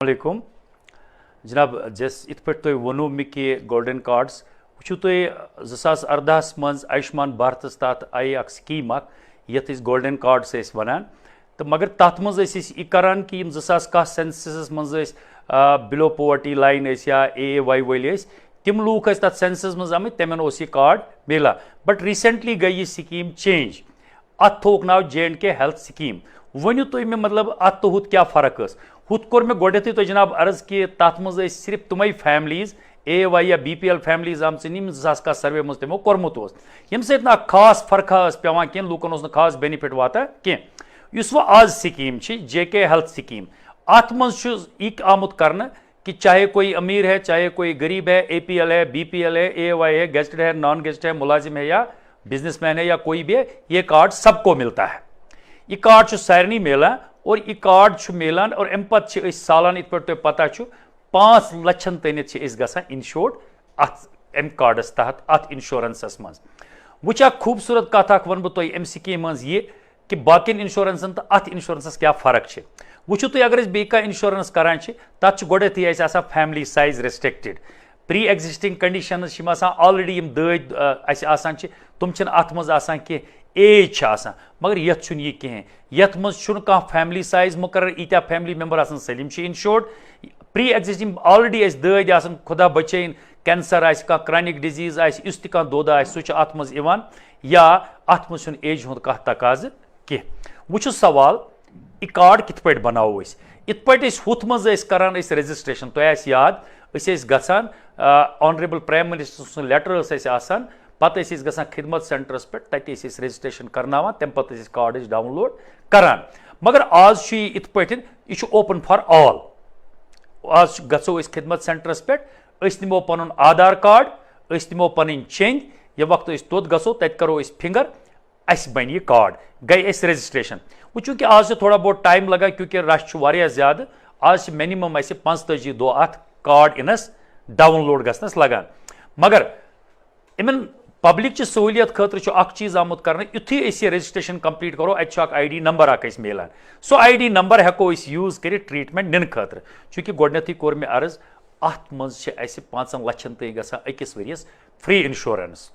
علیکم جناب جس ات پہ تھی ونو مے کہ گولڈن کارڈس وچو تھی 2018 مز آیوشمان بھارتس تحت آئی اخ سکیم یت گولڈن کارڈس ونان تو مگر تر مز یہ کران کہ 2010 سینسس مز بلو پوورٹی لائن یا اے وائی ول تم لوگ تر سینسس مز آمت تمن یہ کارڈ ملا بٹ ریسنٹلی گئی یہ سکیم چینج ات تھوک ناو JNK ہیلتھ سکیم ونو تھی میں مطلب ات تو ہت کیا فرق ہت کور میں گۄڈنیتھٕے تۄہہِ جناب عرض کہ تَتھ منٛز ٲسۍ صرف تِمے فیملیز AY یا BPL فیملیز آمژٕ یِم 2010 سروے منٛز تِمو کوٚرمُت اوس ییٚمہِ سۭتۍ نہٕ اکھ خاص فرقا ٲس پیٚوان کینٛہہ لوٗکن اوس نہٕ خاص بینِفٹ واتان کینٛہہ یُس وۄنۍ آز سکیٖم چھِ JK ہیلتھ سکیٖم اتھ منٛز چھُ یہِ آمُت کرنہٕ کہ چاہے کوئی امیر ہے چاہے کوئی غریب ہے APL ہے BPL ہے AY ہے گیزٹڈ ہے نان گیزٹڈ ہے ملازم ہے یا بزنس مین ہے یا کوئی بھی ہے یہ کارڈ سب کو ملتا ہے یہ کارڈ چھُ سارنٕے ملان اور یہ کارڈ ملان اور ام پتہ سالانہ ات پہ پتہ 5 لچھن تنت گھان انشورڈ ام کارڈس تحت ات انشورنسس مز وچ خوبصورت کت ون بہ تہ ام سکیم مز یہ کہ باقین انشورنسن تو ات انشورنسس کیا فرق وچو تھی اگر بیٚیہِ کانٛہہ انشورنس کران تتھ گۄڈنیتھٕے آسان فیملی سائز ریسٹرکٹڈ پری ایگزسٹنگ کنڈیشنز آلریڈی دٲدۍ اَسہِ آسان تم ات مز آسان کینٛہہ ایج مگر یت چھُنہٕ یہِ کِہیٖنۍ یتھ منٛز چھُنہٕ کانٛہہ فیملی سائز مقرر ایٖتیاہ فیملی ممبر آسان سٲلِم چھِ انشورڈ پری ایگزسٹنگ آلریڈی اَسہِ دٲدۍ آسان خدا بچٲیِن کینسر آسہِ کانٛہہ کرانِک ڈِزیٖز آسہِ یُس تہِ کانٛہہ دۄد آسہِ سُہ چھُ اتھ منٛز یِوان یا اتھ منٛز چھُنہٕ ایجہِ ہُنٛد کانٛہہ تقاضہٕ کینٛہہ وۄنۍ چھُ سوال یہِ کارڈ کِتھ پٲٹھۍ بناوو أسۍ یِتھ پٲٹھۍ أسۍ ہُتھ منٛز ٲسۍ کران أسۍ رجسٹریشن تۄہہِ آسہِ یاد أسۍ ٲسۍ گژھان آنریبل پرائم منسٹر سُنٛد لیٹر ٲس اَسہِ آسان پتہٕ ٲسۍ أسۍ گژھان خدمت سینٹرس پٮ۪ٹھ تتہِ ٲسۍ أسۍ رجسٹریشن کرناوان تمہِ پتہٕ ٲسۍ أسۍ کارڈ ڈاوُن لوڈ کران مگر آز چھُ یہِ یِتھ پٲٹھۍ یہِ چھُ اوپن فار آل آز گژھو أسۍ خدمت سینٹرس پٮ۪ٹھ أسۍ نِمو پنُن آدھار کارڈ أسۍ نِمو پنٕنۍ چیٚنٛدۍ ییٚمہِ وقتہٕ أسۍ توٚت گژھو تتہِ کرو أسۍ فنگر اَسہِ بنہِ یہِ کارڈ گٔے اَسہِ رجسٹریشن وۄنۍ چوٗنٛکہِ آز چھُ تھوڑا بہت ٹایم لگان کیونکہِ رش چھُ واریاہ زیادٕ آز چھِ مینِمم اَسہِ 45 دۄہ اتھ کارڈ اِنس ڈاوُن لوڈ گژھنس لگان مگر یِمن پبلک چہِ سہوٗلیت خٲطرٕ چھُ اکھ چیٖز آمُت کرنہٕ یُتھُے أسۍ یہِ رجسٹریشن کمپلیٖٹ کرو اَتہِ چھُ اکھ ID نمبر اکھ اَسہِ مِلان سُہ ID نمبر ہٮ۪کو أسۍ یوٗز کٔرِتھ ٹریٖٹمنٹ نِنہٕ خٲطرٕ چوٗنٛکہِ گۄڈنیتھٕے کوٚر مےٚ عرض اتھ منٛز چھِ اَسہِ 5 لچھن تانۍ گژھان أکِس ؤرِیس فری انشورنس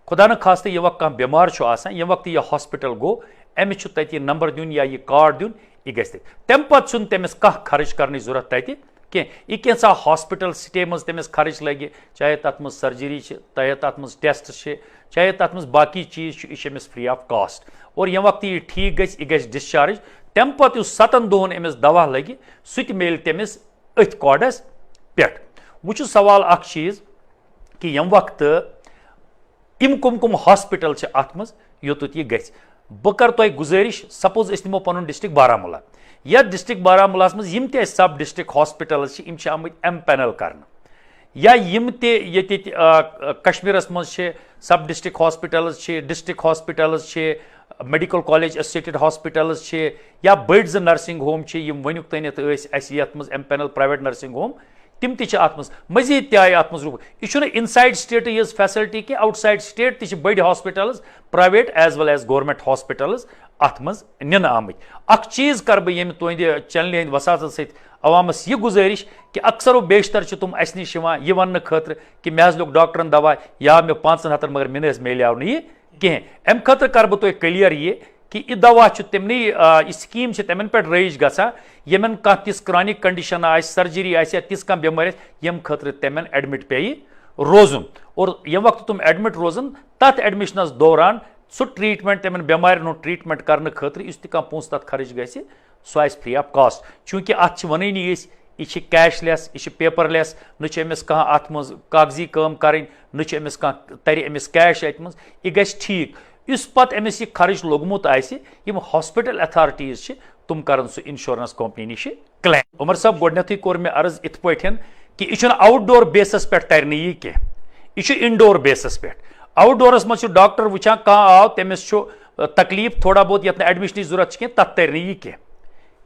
خدا نہٕ خاستہٕ ییٚمہِ وقتہٕ کانٛہہ بٮ۪مار چھُ آسان ییٚمہِ وقتہٕ یہِ ہاسپِٹل گوٚو أمِس چھُ تتہِ یہِ نمبر دیُن یا یہِ کارڈ دیُن یہِ گژھِ تتہِ تمہِ پتہٕ چھُنہٕ تٔمِس کانٛہہ خرٕچ کرنٕچ ضروٗرت تتہِ کینٛہہ یہِ کینٛژھا ہاسپِٹل سٹے منٛز تٔمِس خرٕچ لگہِ چاہے تتھ منٛز سرجری چھِ چاہے تتھ منٛز ٹیسٹ چھِ چاہے تتھ منٛز باقٕے چیٖز چھُ یہِ چھُ أمِس فری آف کاسٹ اور ییٚمہِ وقتہٕ یہِ ٹھیٖک گژھِ یہِ گژھِ ڈسچارج تمہِ پتہٕ یُس 7 دۄہن أمِس دوا لگہِ سُہ تہِ میلہِ تٔمِس أتھۍ کارڈس پٮ۪ٹھ وۄنۍ چھُ سوال اکھ چیٖز کہِ ییٚمہِ وقتہٕ یِم کم ہاسپِٹل چھِ اتھ منٛز یوٚتُتھ یہِ گژھِ بہٕ کرٕ تۄہہِ گُزٲرِش سپوز أسۍ نِمو پنُن ڈسٹرک بارہمولہ یتھ ڈسٹرک بارہمولاہس منٛز یِم تہِ اَسہِ سب ڈسٹرک ہاسپِٹلز چھِ یِم چھِ آمٕتۍ ایمپینل کرنہٕ یا یِم تہِ ییٚتہِ کشمیٖرس منٛز چھِ سب ڈسٹرک ہاسپِٹلز چھِ ڈسٹرک ہاسپِٹلز چھِ میڈیکل کالیج ایسوسیٹڈ ہاسپِٹلز چھِ یا بٔڑۍ 2 نرسنگ ہوم چھِ یِم وٕنیُک تانٮ۪تھ ٲسۍ اَسہِ یتھ منٛز ایمپینل پرایویٹ نرسنگ ہوم تِم تہِ چھِ اتھ منٛز مزیٖد تہِ آیہِ اتھ منٛز یہِ چھُنہٕ انسایڈ سٹیٹٕے یٲژ فیسلٹی کینٛہہ آوُٹ سایڈ سٹیٹ تہِ چھِ بٔڑۍ hospitals private as well as government hospitals اتھ منٛز نِنہٕ آمٕتۍ اکھ چیٖز کرٕ بہٕ ییٚمہِ تُہنٛدِ چینلہِ ہٕنٛدِ وساژت سۭتۍ عوامس یہِ گُزٲرِش کہِ اکثر و بیشتر چھِ تِم اَسہِ نِش یِوان یہِ وننہٕ خٲطرٕ کہِ مےٚ حظ لیوٚکھ ڈاکٹرن دوا یا مےٚ 500 مگر مےٚ نہٕ حظ میلیو نہٕ یہِ کِہینۍ امہِ خٲطرٕ کرٕ بہٕ تۄہہِ کٔلیر یہِ کہ یہِ دوا چھُ تِمنٕے یہِ سکیٖم چھِ تِمن پٮ۪ٹھ رٲیِج گژھان یِمن کانٛہہ تِژھ کرانِک کنڈِشن آسہِ سرجری آسہِ یا تِژھ کانٛہہ بٮ۪مٲرۍ آسہِ ییٚمہِ خٲطرٕ تِمن ایڈمِٹ پیٚیہِ روزُن اور ییٚمہِ وقتہٕ تِم ایڈمِٹ روزن تتھ ایڈمِشنس دوران سُہ ٹریٖٹمنٹ تِمن بٮ۪مارٮ۪ن ہُنٛد ٹریٖٹمنٹ کرنہٕ خٲطرٕ یُس تہِ کانٛہہ پونٛسہٕ تتھ خرٕچ گژھِ سُہ آسہِ فری آف کاسٹ چوٗنٛکہِ اتھ چھِ ونٲنی أسۍ یہِ چھِ کیش لیس یہِ چھِ پیپر لیس نہ چھِ أمِس کانٛہہ اتھ منٛز کاغذی کٲم کرٕنۍ نہ چھِ أمِس کانٛہہ ترِ أمِس کیش اتہِ منٛز یہِ گژھِ ٹھیٖک یُس پتہٕ أمِس یہِ خرٕچ لوٚگمُت آسہِ یِم ہاسپِٹل ایتھارٹیٖز چھِ تِم کرن سُہ انشورنس کمپنی نِش کلیم عمر صٲب گۄڈنیتھٕے کوٚر مےٚ عرض یِتھ پٲٹھۍ کہِ یہِ چھُنہٕ آوُٹ ڈور بیسس پٮ۪ٹھ ترِ نہٕ یہِ کینٛہہ یہِ چھُ انڈور بیسس پٮ۪ٹھ آوُٹ ڈورس منٛز چھُ ڈاکٹر وٕچھان کانٛہہ آو تٔمِس چھُ تکلیٖف تھوڑا بہت یتھ نہٕ ایڈمِشنٕچ ضروٗرت چھِ کینٛہہ تتھ ترِ نہٕ یہِ کینٛہہ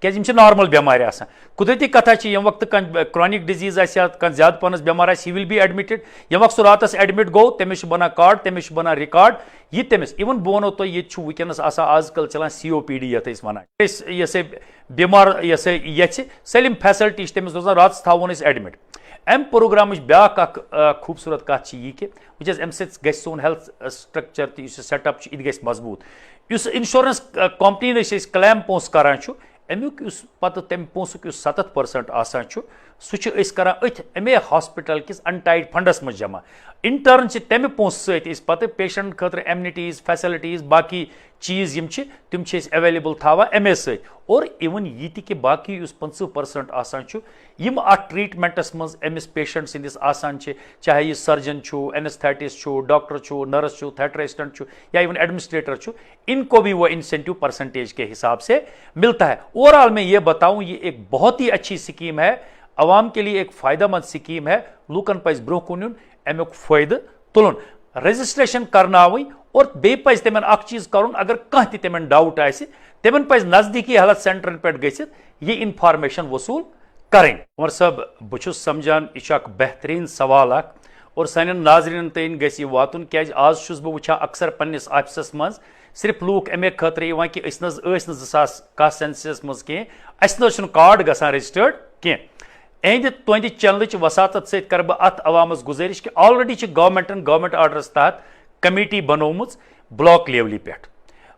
کیازِ نارمل بیمار آسان قدرتی کتھا یم وقت کرونک ڈیزیز زیادہ پہنس بیمار ہی ول بی ایڈمٹڈ یم وقت سہ راتس ایڈمٹ گو تمس بنان کارڈ تمس بنان ریکارڈ یہ تمس ایون بہ ونو تہ یہ ونکس آز کل چلان COPD یتھ ونان یہ بیمار یھ سٲلِم فیسلٹی تمس روزان راتس تھاون ایڈمٹ ام پروگرام بیاکھ اکھ خوبصورت کت یہ کہ وچ ام سۭتۍ گژھِ سون ہیلتھ سٹرکچر تہ سیٹ اپ یہ گژھِ مضبوط اس انشورنس کمپنی کلیم پونسہٕ کران امیک پتہ تم پونسک 70% آسان سہ کران اتھ امے ہاسپٹل کس انٹائڈ فنڈس مز جمع انٹرن تمہ پونسہ ست پتہ پیشنٹ خاطر ایمنٹیز فیسلٹیز باقی چیز تم اویلیبل تھاوان امے ست اور ایون یہ تہ کہ باقی اس 50% آسان یم ات ٹریٹمنٹس مز امس پیشنٹ سندس آسان چاہے یہ surgeon anaesthetist doctor nurse theatre assistant یا ایون ایڈمنسٹریٹر ان کو بھی وہ انسینٹیو پرسنٹیج کے حساب سے ملتا ہے اوور آل میں یہ بتاؤں یہ ایک بہت ہی اچھی اسکیم ہے عوام کے لیے ایک فائدہ مند اسکیم ہے لوکن پز برو کن یون امیک فائدہ تلن رجسٹریشن کرناویں اور بی پز تمن اخ چیز کرن اگر کانٛہہ تہِ تمن ڈاؤٹ آسہِ تمن پز نزدیکی ہیلتھ سینٹرن پہ گژھِتھ یہ انفارمیشن وصول کریں عمر صاحب بہٕ سمجھان یہ اخ بہترین سوال اخ اور سانین ناظرین تین گژھِ یہ واتن کیازِ آز چھُس بہٕ وٕچھان اکثر پننس آفسس مز صرف لوک امے خاطر یوان کہ اس نہ 2010 سینسس مز کینٛہہ اَسہِ نہ چھُنہٕ کارڈ گژھان رجسٹرڈ کینٛہہ تہند چینلچ وساطت ست کر بہ ات عوامس گزارش کہ آلریڈی گورنمنٹ آرڈرس تحت کمیٹی بنومٕژ بلاک لیولہِ پہ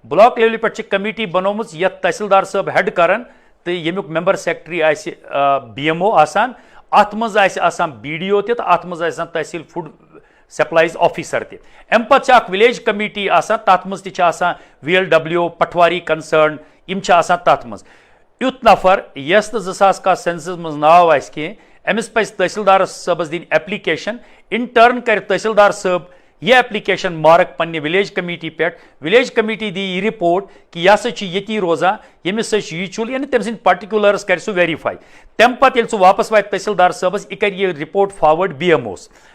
بلاک لیولہِ پہ کمیٹی بنومٕژ یتھ تحصیلدار صٲب ہیڈ کران تو یمیک ممبر سیکٹری BMO آسان ات مز آسان BDO تہ ات مز آسان تحصیل فوڈ سپلائز آفیسر تہ ام پتہ اخ ولیج کمیٹی آسان تت مز تہ آسان VLW پٹواری کنسرن یم آسان تت مز یُتھ نفر یس نہٕ 2010 سینسس مز ناو آسہِ کینٛہہ أمِس پزِ تحصیلدار صٲبس دِنۍ ایپلِکیشن ان ٹرن کر تحصیلدار صٲب یہ ایپلِکیشن مارک پننہِ ولیج کمیٹی پہ ولیج کمیٹی دی یہ رپورٹ کہ یہ ہسا یتی روزان یمس یہ چُل یعنی تم سٕنٛدۍ پرٹِکیولرس کر سُہ ویریفائی تمہِ پتہٕ ییٚلہِ سُہ واپس واتہِ تحصیلدار صٲبس یہ کر یہ رپورٹ فاروٲرڈ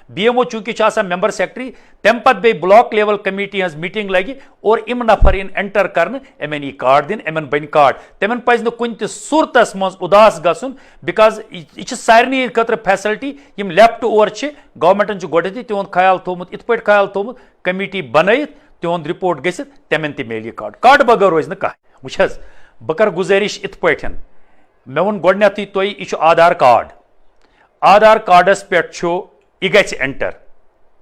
BMO چونکہ آسان ممبر سیکٹری تمہِ پتہٕ بیٚیہِ بلاک لیول کمیٹی ہٕنٛز میٹنگ لگہِ اور یم نفر ان انٹر کرنہٕ یمن یی کارڈ دن یمن بن کارڈ تمن پزِ نہٕ کُنہِ تہِ صوٗرتس منٛز اداس گژھُن بکاز یہ سارنٕے خٲطرٕ فیسلٹی یم لیفٹ اوور گورنمنٹن گۄڈنیتھٕے تہنٛد خیال تھومُت یِتھ پٲٹھۍ خیال تھومُت کمیٹی بنٲیِتھ تہنٛد رپورٹ گژھِتھ تمن تہِ میلہِ یہِ کارڈ بغٲر روزِ نہٕ کانٛہہ وٕچھ حظ بہٕ کرٕ گُزٲرِش یِتھ پٲٹھۍ مےٚ ووٚن گۄڈنیتھٕے تۄہہِ یہِ چھُ آدھار کارڈس پٮ۪ٹھ چھُ یہ گژھِ اینٹر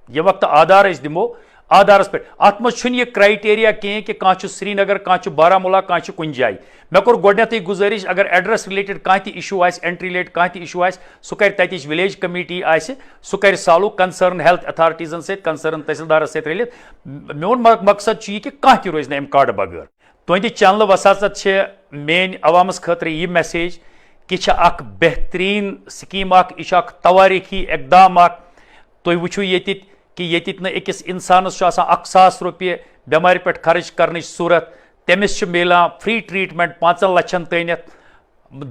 یہ وقت آدھار دمو آدھارس پہ ات مز یہ کرائٹیریا کہیں کہ کھانا سری نگر کھانا بارہمولہ کھانا کن جائے مے کور گۄڈنیتھٕے گزارش اگر ایڈریس رلیٹڈ کانٛہہ تہِ ایشو آسہِ اینٹری رلیٹڈ کانٛہہ تہِ ایشو آسہِ سُہ کرِ تتِچ ولیج کمیٹی آسہِ سُہ کرِ سالو کنسرن ہیلتھ اتھارٹیزن سۭتۍ کنسرن تحصیلدارس سۭتۍ رلِتھ میون مقصد چھُ یہِ کہ کانٛہہ تہِ روزِ نہٕ امہِ کارڈٕ بغٲر تُہنٛدِ چینلہٕ وساژت چھِ میٲنۍ عوامس خٲطرٕ یہِ میسیج کہ چھِ اکھ بہتریٖن سکیٖم اکھ یہِ چھُ اکھ تواریخی اقدام اکھ تُہۍ وٕچھِو ییٚتِتھ کہ ییٚتِتھ نہٕ أکِس اِنسانس چھُ آسان 1,000 رۄپیہِ بٮ۪مارِ پٮ۪ٹھ خرچ کرنٕچ صوٗرت تٔمِس چھُ میلان فری ٹریٹمنٹ 5 لچھن تانٮ۪تھ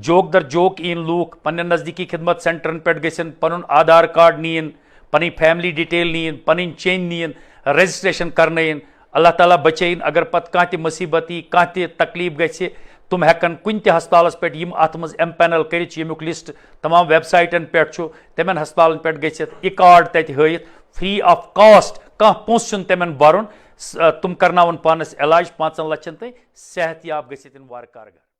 جوک در جوک یِن لوٗکھ پننٮ۪ن نزدیٖکی خدمت سینٹرن پٮ۪ٹھ گژھن پنُن آدھار کارڈ نِیِن پنٕنۍ فیملی ڈِٹیل نِیِن پنٕنۍ چینج نِیِن رجسٹریشن کرنٲیِن اللہ تعالیٰ بچٲیِن اگر پتہٕ کانٛہہ تہِ مُصیبت یی کانٛہہ تہِ تکلیٖف گژھِ تم ہٮ۪کن کُنہِ تہِ ہسپتالس پٮ۪ٹھ یِم اتھ منٛز ایمپینل کٔرِتھ ییٚمیُک لسٹ تمام ویب سایٹن پٮ۪ٹھ چھُ تِمن ہسپتالن پٮ۪ٹھ گٔژھِتھ یہِ کارڈ تتہِ ہٲیِتھ فری آف کاسٹ کانٛہہ پونٛسہٕ چھُنہٕ تِمن برُن تم کرناون پانس علاج 5 لچھن تانۍ صحت یاب گٔژھِتھ وارٕ کارگر